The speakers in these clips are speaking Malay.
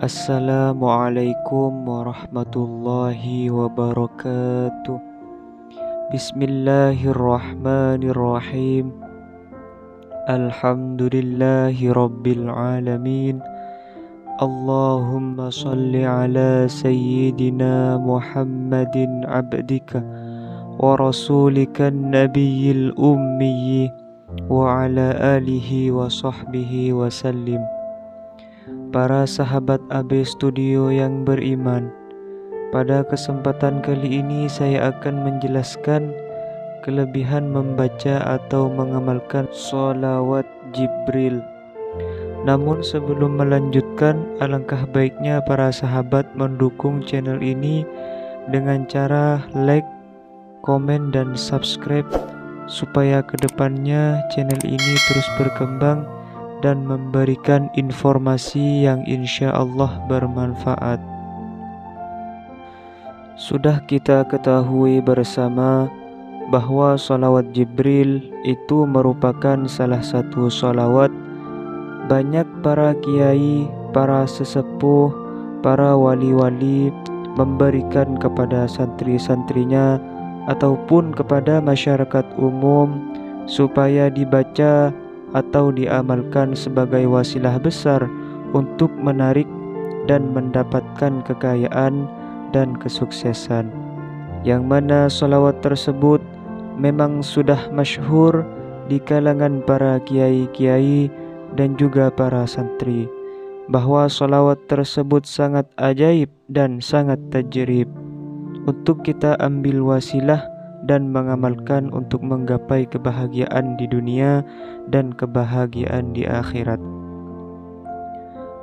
Assalamualaikum warahmatullahi wabarakatuh. Bismillahirrahmanirrahim. Alhamdulillahi rabbil alamin. Allahumma salli ala sayyidina Muhammadin abdika wa rasulika nabiyil ummi wa ala alihi wa sahbihi wa sallim. Para sahabat AB Studio yang beriman, pada kesempatan kali ini saya akan menjelaskan kelebihan membaca atau mengamalkan sholawat Jibril. Namun sebelum melanjutkan, alangkah baiknya para sahabat mendukung channel ini dengan cara like, komen, dan subscribe supaya kedepannya channel ini terus berkembang dan memberikan informasi yang insya Allah bermanfaat. Sudah kita ketahui bersama bahwa sholawat Jibril itu merupakan salah satu sholawat banyak para kiai, para sesepuh, para wali-wali memberikan kepada santri-santrinya ataupun kepada masyarakat umum supaya dibaca atau diamalkan sebagai wasilah besar untuk menarik dan mendapatkan kekayaan dan kesuksesan. Yang mana sholawat tersebut memang sudah masyhur di kalangan para kiai-kiai dan juga para santri, bahwa sholawat tersebut sangat ajaib dan sangat tajrib untuk kita ambil wasilah dan mengamalkan untuk menggapai kebahagiaan di dunia dan kebahagiaan di akhirat.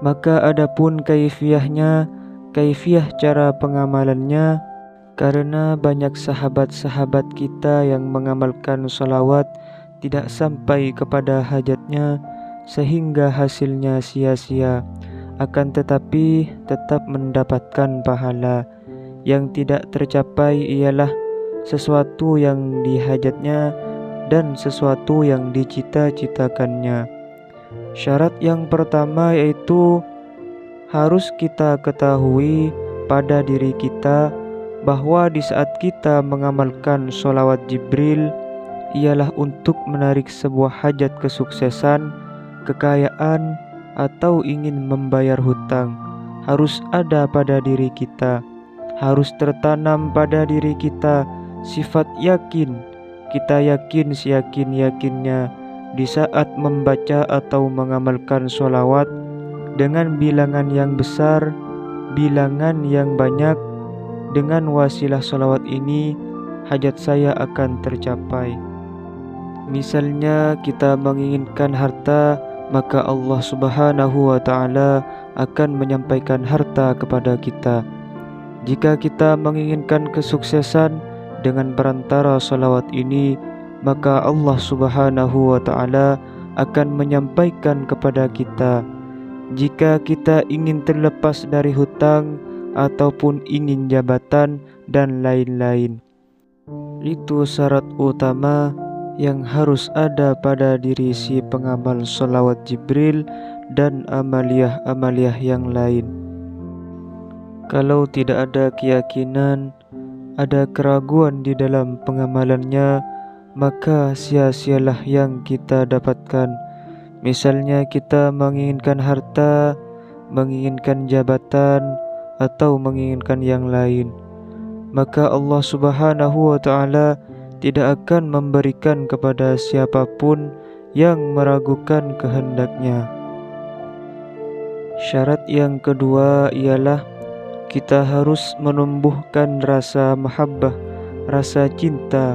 Maka adapun kaifiahnya, kaifiah cara pengamalannya, karena banyak sahabat-sahabat kita yang mengamalkan sholawat tidak sampai kepada hajatnya sehingga hasilnya sia-sia, akan tetapi tetap mendapatkan pahala. Yang tidak tercapai ialah sesuatu yang dihajatnya dan sesuatu yang dicita-citakannya. Syarat yang pertama yaitu harus kita ketahui pada diri kita bahwa di saat kita mengamalkan sholawat Jibril ialah untuk menarik sebuah hajat kesuksesan, kekayaan, atau ingin membayar hutang. Harus ada pada diri kita, harus tertanam pada diri kita sifat yakin. Kita yakin seyakin-yakinnya di saat membaca atau mengamalkan sholawat dengan bilangan yang besar, bilangan yang banyak. Dengan wasilah sholawat ini hajat saya akan tercapai. Misalnya kita menginginkan harta, maka Allah Subhanahu wa Ta'ala akan menyampaikan harta kepada kita. Jika kita menginginkan kesuksesan dengan perantara sholawat ini, maka Allah Subhanahu wa Ta'ala akan menyampaikan kepada kita. Jika kita ingin terlepas dari hutang ataupun ingin jabatan dan lain-lain, itu syarat utama yang harus ada pada diri si pengamal sholawat Jibril dan amaliyah-amaliyah yang lain. Kalau tidak ada keyakinan, ada keraguan di dalam pengamalannya, maka sia-sialah yang kita dapatkan. Misalnya kita menginginkan harta, menginginkan jabatan, atau menginginkan yang lain, maka Allah Subhanahu wa Ta'ala tidak akan memberikan kepada siapapun yang meragukan kehendaknya. Syarat yang kedua ialah kita harus menumbuhkan rasa mahabbah, rasa cinta.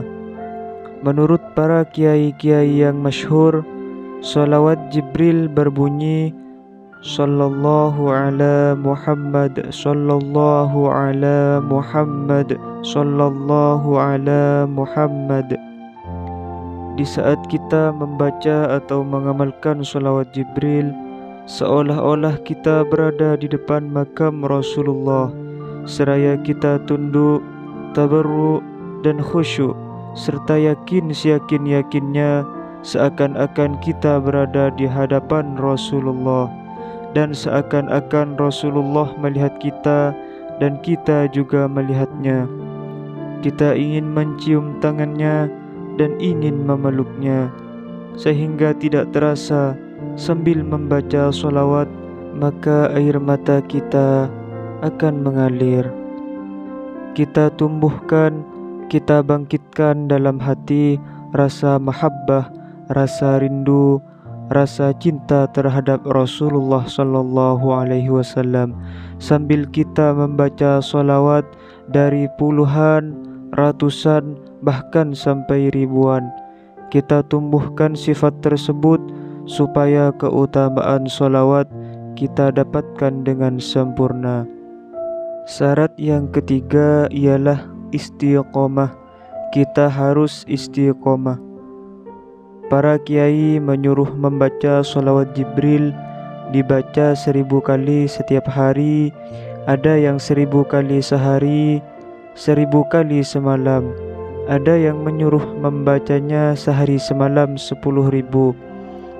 Menurut para kiai-kiai yang masyhur, sholawat Jibril berbunyi Sallallahu ala Muhammad, Sallallahu ala Muhammad, Sallallahu ala Muhammad. Di saat kita membaca atau mengamalkan sholawat Jibril, seolah-olah kita berada di depan makam Rasulullah, seraya kita tunduk, tabarruk, dan khusyuk, serta yakin seyakin-yakinnya seakan-akan kita berada di hadapan Rasulullah. dan seakan-akan Rasulullah melihat kita dan kita juga melihatnya. Kita ingin mencium tangannya dan ingin memeluknya, sehingga tidak terasa sambil membaca sholawat maka air mata kita akan mengalir. Kita tumbuhkan, kita bangkitkan dalam hati rasa mahabbah, rasa rindu, rasa cinta terhadap Rasulullah sallallahu alaihi wasallam sambil kita membaca sholawat dari puluhan, ratusan, bahkan sampai ribuan. Kita tumbuhkan sifat tersebut supaya keutamaan sholawat kita dapatkan dengan sempurna. Syarat yang ketiga ialah istiqomah. Kita harus istiqomah. Para kiai menyuruh membaca sholawat Jibril, dibaca 1000 kali setiap hari, ada yang 1000 kali sehari, 1000 kali semalam. Ada yang menyuruh membacanya sehari semalam 10.000.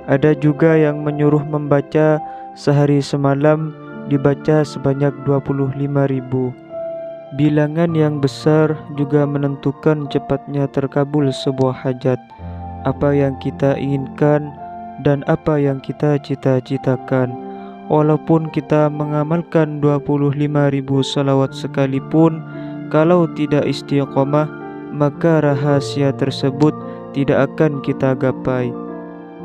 Ada juga yang menyuruh membaca sehari semalam dibaca sebanyak 25.000. Bilangan yang besar juga menentukan cepatnya terkabul sebuah hajat, apa yang kita inginkan dan apa yang kita cita-citakan. Walaupun kita mengamalkan 25.000 salawat sekalipun, kalau tidak istiqomah, maka rahasia tersebut tidak akan kita gapai.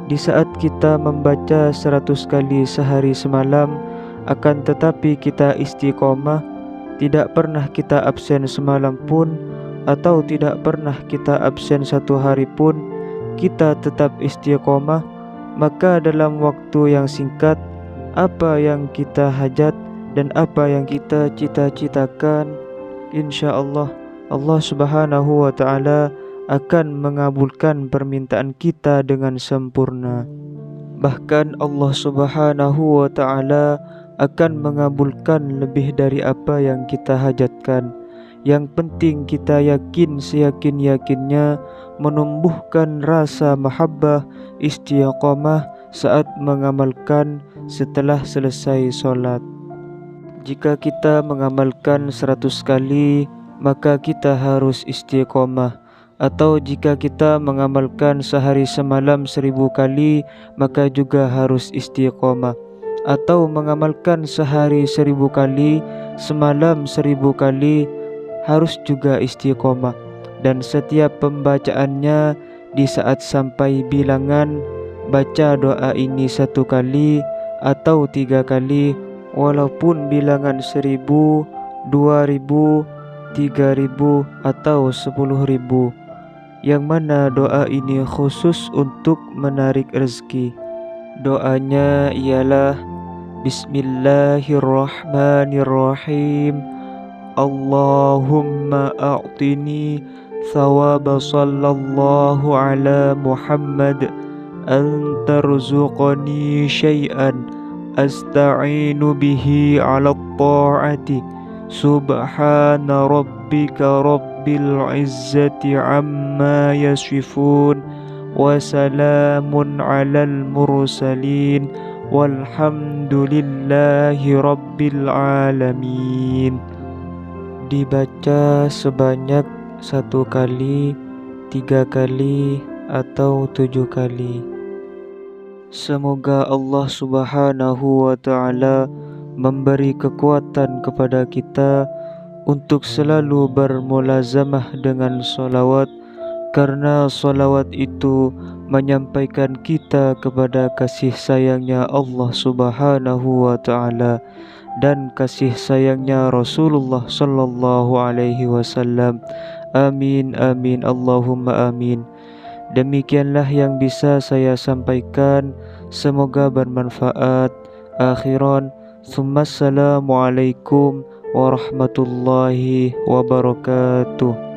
Di saat kita membaca 100 kali sehari semalam, akan tetapi kita istiqomah, tidak pernah kita absen semalam pun, atau tidak pernah kita absen 1 hari pun, kita tetap istiqomah, maka dalam waktu yang singkat, apa yang kita hajat dan apa yang kita cita-citakan, insya-Allah Allah Subhanahu wa Ta'ala akan mengabulkan permintaan kita dengan sempurna. Bahkan Allah Subhanahu wa Ta'ala akan mengabulkan lebih dari apa yang kita hajatkan. Yang penting kita yakin seyakin-yakinnya menumbuhkan rasa mahabbah, istiqomah saat mengamalkan setelah selesai sholat. Jika kita mengamalkan 100 kali, maka kita harus istiqomah. Atau jika kita mengamalkan sehari semalam 1000 kali, maka juga harus istiqomah. Atau mengamalkan sehari 1000 kali, semalam 1000 kali, harus juga istiqomah. Dan setiap pembacaannya di saat sampai bilangan, baca doa ini 1 kali atau 3 kali, walaupun bilangan 1000, 2000, 3000 atau 10.000. Yang mana doa ini khusus untuk menarik rezeki. Doanya ialah Bismillahirrahmanirrahim. Allahumma a'tini thawaba sallallahu ala Muhammad an tarzuqani syai'an asta'inu bihi ala ta'ati subhana rabbika rabbil izzati amma yasifun wa salamun alal mursalin walhamdulillahi rabbil alamin. Dibaca sebanyak 1 kali, 3 kali, atau 7 kali. Semoga Allah Subhanahu wa Ta'ala memberi kekuatan kepada kita untuk selalu bermulazamah dengan sholawat, karena sholawat itu menyampaikan kita kepada kasih sayangnya Allah Subhanahu wa Ta'ala dan kasih sayangnya Rasulullah sallallahu alaihi wasallam. Amin amin Allahumma amin. Demikianlah yang bisa saya sampaikan, semoga bermanfaat. Akhiran, Assalamualaikum warahmatullahi wabarakatuh.